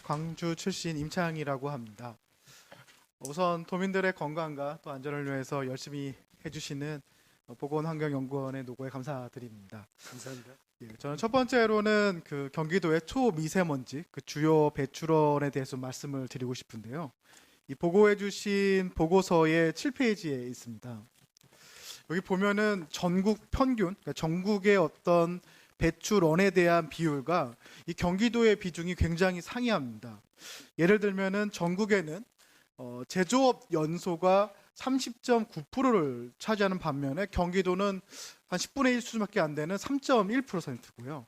광주 출신 임창이라고 합니다. 우선 도민들의 건강과 또 안전을 위해서 열심히 해주시는 보건환경연구원의 노고에 감사드립니다. 감사합니다. 예, 저는 첫 번째로는 그 경기도의 초미세먼지 그 주요 배출원에 대해서 말씀을 드리고 싶은데요. 이 보고해주신 보고서의 7페이지에 있습니다. 여기 보면은 전국 평균, 그러니까 전국의 어떤 배출원에 대한 비율과 이 경기도의 비중이 굉장히 상이합니다. 예를 들면은 전국에는 제조업 연소가 30.9%를 차지하는 반면에 경기도는 한 10분의 1 수준밖에 안 되는 3.1%고요.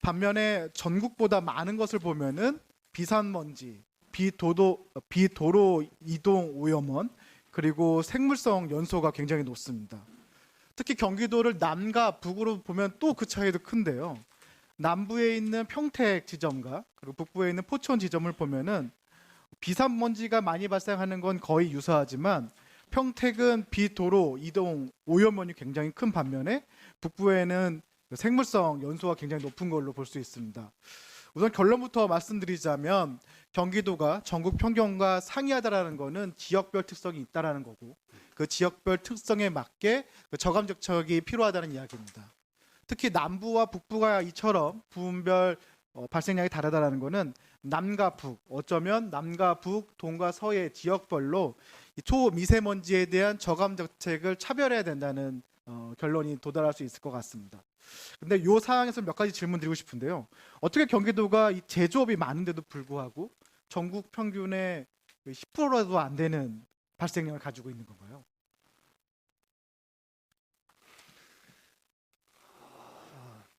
반면에 전국보다 많은 것을 보면은 비산먼지, 비도로 이동 오염원, 그리고 생물성 연소가 굉장히 높습니다. 특히 경기도를 남과 북으로 보면 또 그 차이도 큰데요. 남부에 있는 평택 지점과 그리고 북부에 있는 포천 지점을 보면은 비산먼지가 많이 발생하는 건 거의 유사하지만 평택은 비도로 이동 오염원이 굉장히 큰 반면에 북부에는 생물성 연소가 굉장히 높은 걸로 볼 수 있습니다. 우선 결론부터 말씀드리자면 경기도가 전국 평균과 상이하다라는 것은 지역별 특성이 있다라는 거고 그 지역별 특성에 맞게 저감 정책이 필요하다는 이야기입니다. 특히 남부와 북부가 이처럼 부분별 발생량이 다르다라는 것은 남과 북, 어쩌면 남과 북, 동과 서의 지역별로 이 초미세먼지에 대한 저감 정책을 차별해야 된다는 결론이 도달할 수 있을 것 같습니다. 근데 이 사항에서 몇 가지 질문 드리고 싶은데요. 어떻게 경기도가 이 제조업이 많은데도 불구하고 전국 평균의 10%라도 안 되는 발생량을 가지고 있는 건가요?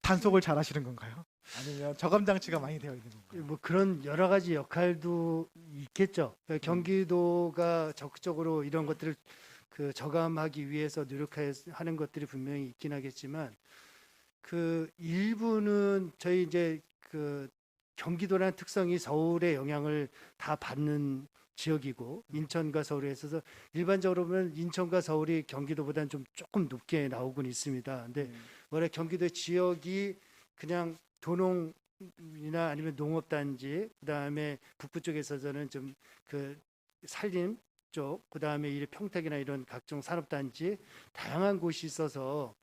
단속을 잘 하시는 건가요? 아니면 저감 장치가 많이 되어 있는 건가요? 뭐 그런 여러 가지 역할도 있겠죠. 경기도가 적극적으로 이런 것들을 그 저감하기 위해서 노력하는 것들이 분명히 있긴 하겠지만 그 일부는 저희 이제 그 경기도라는 특성이 서울의 영향을 다 받는 지역이고 인천과 서울에 있어서 일반적으로 보면 인천과 서울이 경기도보다는 좀 조금 높게 나오곤 있습니다. 근데 원래 경기도의 지역이 그냥 도농이나 아니면 농업단지, 그다음에 북부 쪽에서는 좀 그 산림 쪽, 그다음에 이 평택이나 이런 각종 산업단지 다양한 곳이 있어서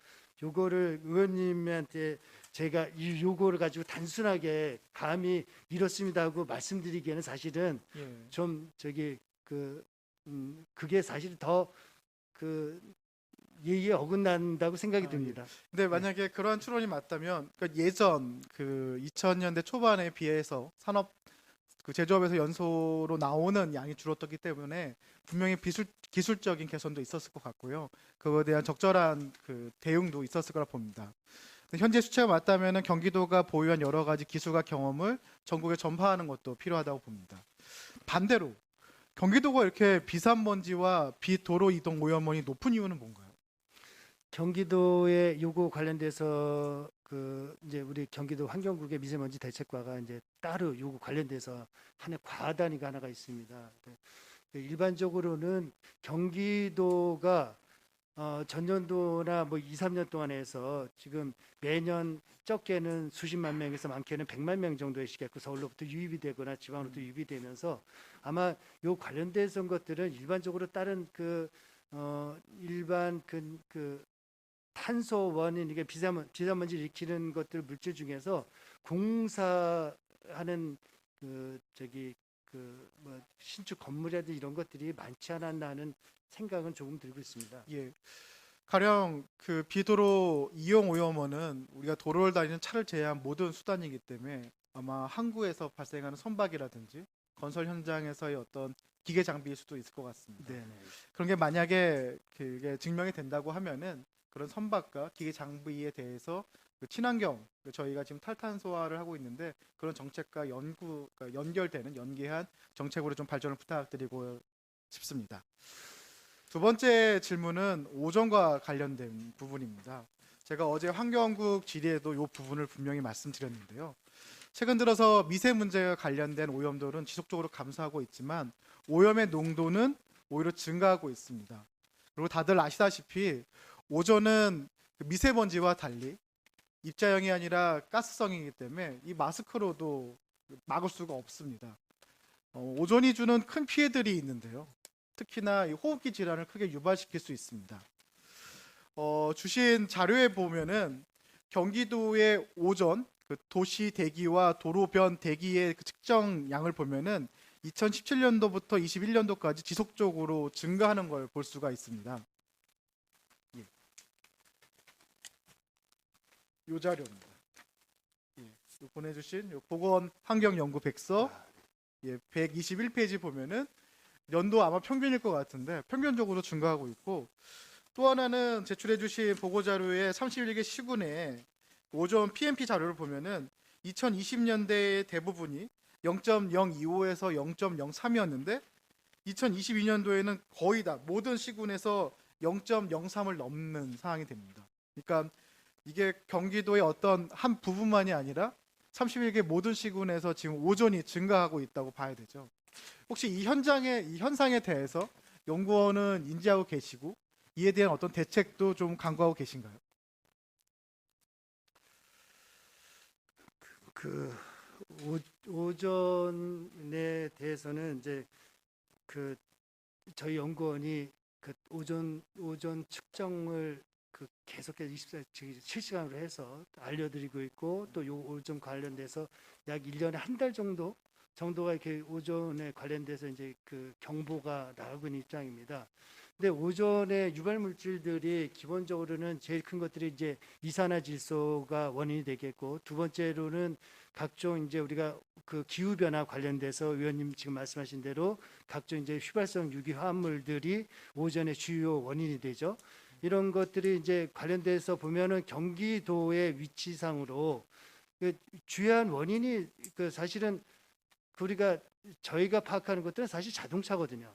요거를 의원님한테 제가 이 요거를 가지고 단순하게 감히 이렇습니다 하고 말씀드리기에는 사실은 좀 저기 그게 사실 더 그 예의에 어긋난다고 생각이 듭니다. 근데 만약에 그러한 추론이 맞다면 그러니까 예전 그 2000년대 초반에 비해서 산업 그 제조업에서 연소로 나오는 양이 줄었기 때문에 분명히 기술적인 개선도 있었을 것 같고요. 그거에 대한 적절한 그 대응도 있었을 거라 봅니다. 현재 수치가 맞다면 경기도가 보유한 여러 가지 기술과 경험을 전국에 전파하는 것도 필요하다고 봅니다. 반대로 경기도가 이렇게 비산먼지와 비도로 이동 오염원이 높은 이유는 뭔가요? 경기도의 요구 관련돼서 그 이제 우리 경기도 환경국의 미세먼지 대책과가 이제 따로 요구 관련돼서 하는 과단위가 하나가 있습니다. 일반적으로는 경기도가 전년도나 뭐 2, 3년 동안 해서 지금 매년 적게는 수십만 명에서 많게는 100만 명 정도의 시겠고 서울로부터 유입이 되거나 지방으로부터 유입이 되면서 아마 요 관련돼서 것들은 일반적으로 다른 그 일반 그 탄소 원인 이게 비산먼지 일으키는 것들 물질 중에서 공사하는 그 저기 그 뭐 신축 건물이라든지 이런 것들이 많지 않았나 하는 생각은 조금 들고 있습니다. 예. 가령 그 비도로 이용 오염원은 우리가 도로를 다니는 차를 제외한 모든 수단이기 때문에 아마 항구에서 발생하는 선박이라든지 건설 현장에서의 어떤 기계 장비일 수도 있을 것 같습니다. 네. 그런 게 만약에 그게 증명이 된다고 하면은 그런 선박과 기계 장비에 대해서 그 친환경 저희가 지금 탈탄소화를 하고 있는데 그런 정책과 그러니까 연결되는 연계한 정책으로 좀 발전을 부탁드리고 싶습니다. 두 번째 질문은 오존과 관련된 부분입니다. 제가 어제 환경국 질의에도 이 부분을 분명히 말씀드렸는데요. 최근 들어서 미세 문제와 관련된 오염도는 지속적으로 감소하고 있지만 오염의 농도는 오히려 증가하고 있습니다. 그리고 다들 아시다시피 오존은 미세먼지와 달리 입자형이 아니라 가스성이기 때문에 이 마스크로도 막을 수가 없습니다. 오존이 주는 큰 피해들이 있는데요. 특히나 이 호흡기 질환을 크게 유발시킬 수 있습니다. 주신 자료에 보면은 경기도의 오존 그 도시 대기와 도로변 대기의 그 측정량을 보면은 2017년도부터 21년도까지 지속적으로 증가하는 걸 볼 수가 있습니다. 예. 요 자료입니다. 예. 요 보내주신 요 보건환경연구 백서 121페이지 보면은 연도 아마 평균일 것 같은데 평균적으로 증가하고 있고, 또 하나는 제출해주신 보고자료의 31개 시군의 오존 PMP 자료를 보면은 2020년대의 대부분이 0.025에서 0.03이었는데 2022년도에는 거의 다 모든 시군에서 0.03을 넘는 상황이 됩니다. 그러니까 이게 경기도의 어떤 한 부분만이 아니라 31개 모든 시군에서 지금 오존이 증가하고 있다고 봐야 되죠. 혹시 이 현상에 대해서 연구원은 인지하고 계시고 이에 대한 어떤 대책도 좀 강구하고 계신가요? 그 오존에 대해서는 이제 그 저희 연구원이 그 오존 측정을 그 계속해서 24 실시간으로 해서 알려드리고 있고, 또 요 오존 관련돼서 약 1년에 한 달 정도가 이렇게 오존에 관련돼서 이제 그 경보가 나오고 있는 입장입니다. 근데 오존의 유발 물질들이 기본적으로는 제일 큰 것들이 이제 이산화질소가 원인이 되겠고, 두 번째로는 각종 이제 우리가 그 기후 변화 관련돼서 의원님 지금 말씀하신 대로 각종 이제 휘발성 유기 화합물들이 오존의 주요 원인이 되죠. 이런 것들이 이제 관련돼서 보면은 경기도의 위치상으로 그 주요한 원인이 그 사실은 우리가 저희가 파악하는 것들은 사실 자동차거든요.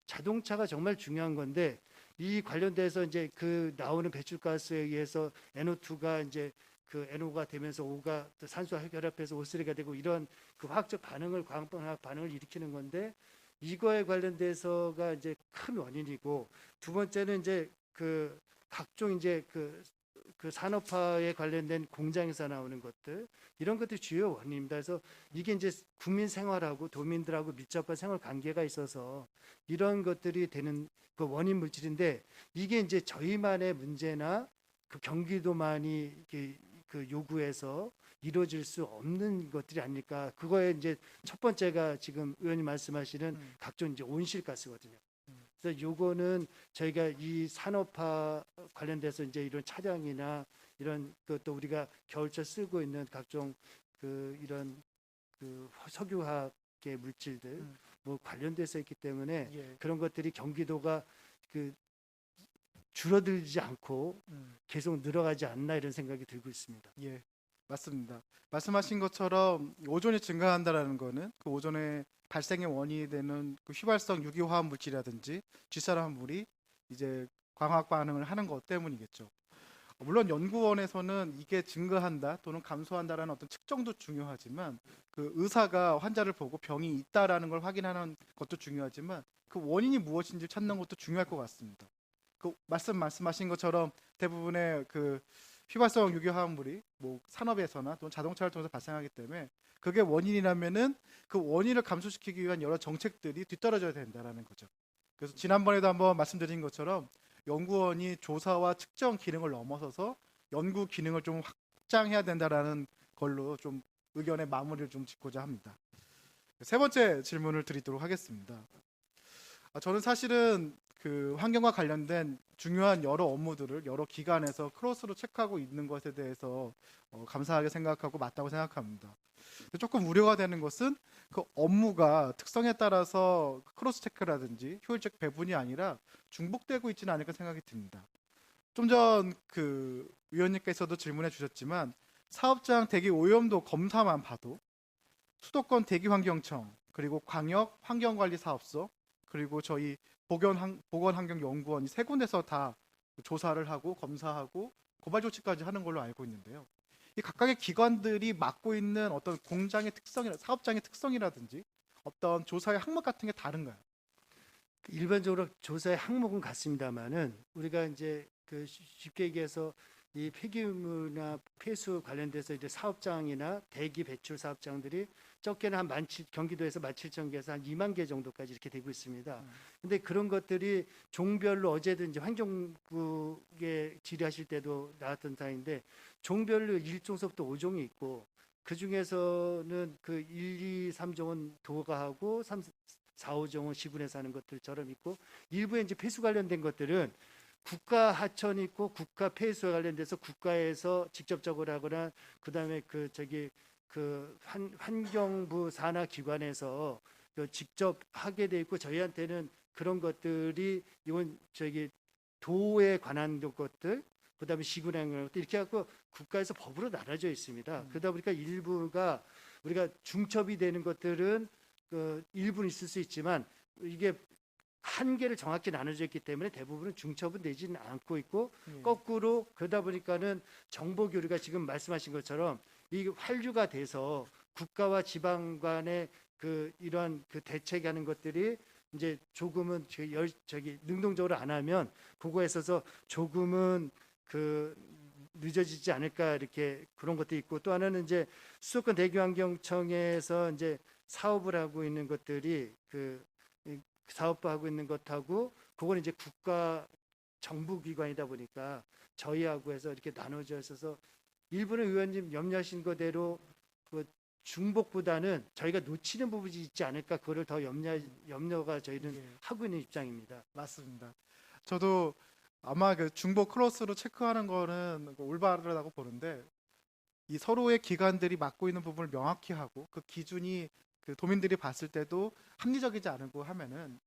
자동차가 정말 중요한 건데, 이 관련돼서 이제 그 나오는 배출가스에 의해서 NO2가 이제 그 NO가 되면서 O가 또 산소와 결합해서 O3가 되고, 이런 그 화학적 반응을, 광학 반응을 일으키는 건데, 이거에 관련돼서가 이제 큰 원인이고, 두 번째는 이제 그 각종 이제 그 산업화에 관련된 공장에서 나오는 것들, 이런 것들이 주요 원인입니다. 그래서 이게 이제 국민 생활하고 도민들하고 밀접한 생활 관계가 있어서 이런 것들이 되는 그 원인 물질인데, 이게 이제 저희만의 문제나 그 경기도만이 그 요구해서 이루어질 수 없는 것들이 아닐까. 그거에 이제 첫 번째가 지금 의원님 말씀하시는 각종 이제 온실가스거든요. 그래서 요거는 저희가 이 산업화 관련돼서 이제 이런 차량이나 이런 것도 우리가 겨울철 쓰고 있는 각종 그 이런 그 석유화학의 물질들 뭐 관련돼서 있기 때문에 예. 그런 것들이 경기도가 그 줄어들지 않고 계속 늘어가지 않나, 이런 생각이 들고 있습니다. 예, 맞습니다. 말씀하신 것처럼 오존이 증가한다라는 거는 그 오존의 발생의 원인이 되는 그 휘발성 유기화합 물질이라든지 질산화물이 이제 광학 반응을 하는 것 때문이겠죠. 물론 연구원에서는 이게 증가한다 또는 감소한다라는 어떤 측정도 중요하지만, 그 의사가 환자를 보고 병이 있다라는 걸 확인하는 것도 중요하지만 그 원인이 무엇인지 찾는 것도 중요할 것 같습니다. 그 말씀하신 것처럼 대부분의 그 휘발성 유기화합물이 뭐 산업에서나 또는 자동차를 통해서 발생하기 때문에 그게 원인이라면은 그 원인을 감소시키기 위한 여러 정책들이 뒤떨어져야 된다라는 거죠. 그래서 지난번에도 한번 말씀드린 것처럼 연구원이 조사와 측정 기능을 넘어서서 연구 기능을 좀 확장해야 된다라는 걸로 좀 의견의 마무리를 좀 짓고자 합니다. 세 번째 질문을 드리도록 하겠습니다. 저는 사실은 그 환경과 관련된 중요한 여러 업무들을 여러 기관에서 크로스로 체크하고 있는 것에 대해서 감사하게 생각하고 맞다고 생각합니다. 조금 우려가 되는 것은 그 업무가 특성에 따라서 크로스 체크라든지 효율적 배분이 아니라 중복되고 있지는 않을까 생각이 듭니다. 좀 전 그 위원님께서도 질문해 주셨지만 사업장 대기 오염도 검사만 봐도 수도권 대기환경청, 그리고 광역 환경관리사업소, 그리고 저희 보건환경연구원 이 세 군데서 다 조사를 하고 검사하고 고발 조치까지 하는 걸로 알고 있는데요. 이 각각의 기관들이 맡고 있는 어떤 공장의 특성이나 사업장의 특성이라든지 어떤 조사의 항목 같은 게 다른가요? 일반적으로 조사의 항목은 같습니다만은, 우리가 이제 그 쉽게 얘기해서 이 폐기물이나 폐수 관련돼서 이제 사업장이나 대기 배출 사업장들이 적게는 한 경기도에서 17,000개에서 한 2만 개 정도까지 이렇게 되고 있습니다. 근데 그런 것들이 종별로 어제도 이제 환경국에 질의하실 때도 나왔던 사항인데 종별로 1종서부터 5종이 있고 그 중에서는 그 1, 2, 3종은 도가 하고 3, 4, 5종은 시군에서 하는 것들처럼 있고 일부에 이제 폐수 관련된 것들은 국가 하천이 있고 국가 폐수와 관련돼서 국가에서 직접적으로 하거나 그다음에 환경부 산하 기관에서 직접 하게 돼 있고 저희한테는 그런 것들이 이건 도에 관한 것들 그다음에 시군에 관한 것들 이렇게 갖고 국가에서 법으로 나눠져 있습니다. 그러다 보니까 일부가 우리가 중첩이 되는 것들은 일부는 있을 수 있지만 이게 한계를 정확히 나눠져 있기 때문에 대부분은 중첩은 되지는 않고 있고 거꾸로 그러다 보니까는 정보 교류가 지금 말씀하신 것처럼 이 환류가 돼서 국가와 지방 간의 이러한 대책하는 것들이 이제 조금은 능동적으로 안 하면 보고에 있어서 조금은 늦어지지 않을까 이렇게 그런 것도 있고 또 하나는 이제 수도권 대기환경청에서 이제 사업을 하고 있는 것들이 사업하고 있는 것하고 그건 이제 국가 정부 기관이다 보니까 저희하고 해서 이렇게 나눠져 있어서 일부는 의원님 염려하신 거대로 중복보다는 저희가 놓치는 부분이 있지 않을까 그거를 더 염려가 저희는 하고 있는 입장입니다. 맞습니다. 저도 아마 중복 크로스로 체크하는 거는 올바르다고 보는데 이 서로의 기관들이 맡고 있는 부분을 명확히 하고 그 기준이 도민들이 봤을 때도 합리적이지 않고 하면은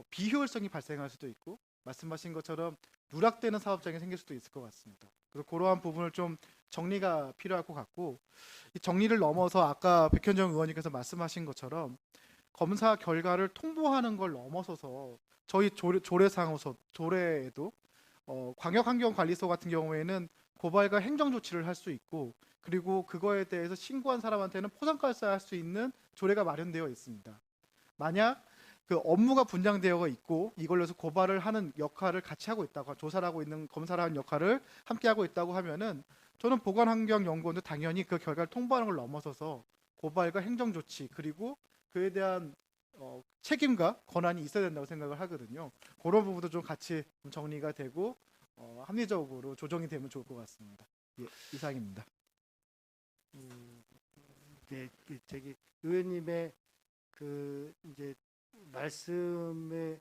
비효율성이 발생할 수도 있고 말씀하신 것처럼 누락되는 사업장이 생길 수도 있을 것 같습니다. 그래서 그러한 부분을 좀 정리가 필요할 것 같고 이 정리를 넘어서 아까 백현정 의원님께서 말씀하신 것처럼 검사 결과를 통보하는 걸 넘어서서 저희 조례에도 광역환경관리소 같은 경우에는 고발과 행정 조치를 할 수 있고 그리고 그거에 대해서 신고한 사람한테는 포상가를 할 수 있는 조례가 마련되어 있습니다. 만약 업무가 분장되어 있고 이걸로 해서 고발을 하는 역할을 같이 하고 있다고 조사를 하고 있는 검사를 하는 역할을 함께 하고 있다고 하면은 저는 보건환경연구원도 당연히 그 결과를 통보하는 걸 넘어서서 고발과 행정 조치 그리고 그에 대한 책임과 권한이 있어야 된다고 생각을 하거든요. 그런 부분도 좀 같이 정리가 되고 합리적으로 조정이 되면 좋을 것 같습니다. 예, 이상입니다. 네, 의원님의 이제 말씀에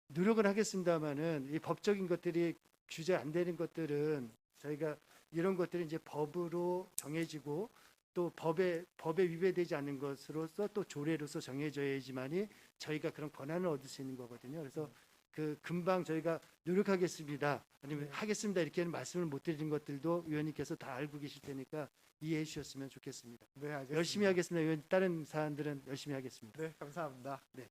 노력을 하겠습니다만은 이 법적인 것들이 규제 안 되는 것들은 저희가 이런 것들이 이제 법으로 정해지고 또 법에 위배되지 않는 것으로서 또 조례로서 정해져야지만이 저희가 그런 권한을 얻을 수 있는 거거든요. 그래서 금방 저희가 노력하겠습니다. 아니면 하겠습니다. 이렇게는 말씀을 못 드리는 것들도 위원님께서 다 알고 계실 테니까 이해해 주셨으면 좋겠습니다. 네, 알겠습니다. 열심히 하겠습니다. 다른 사안들은 열심히 하겠습니다. 네, 감사합니다. 네.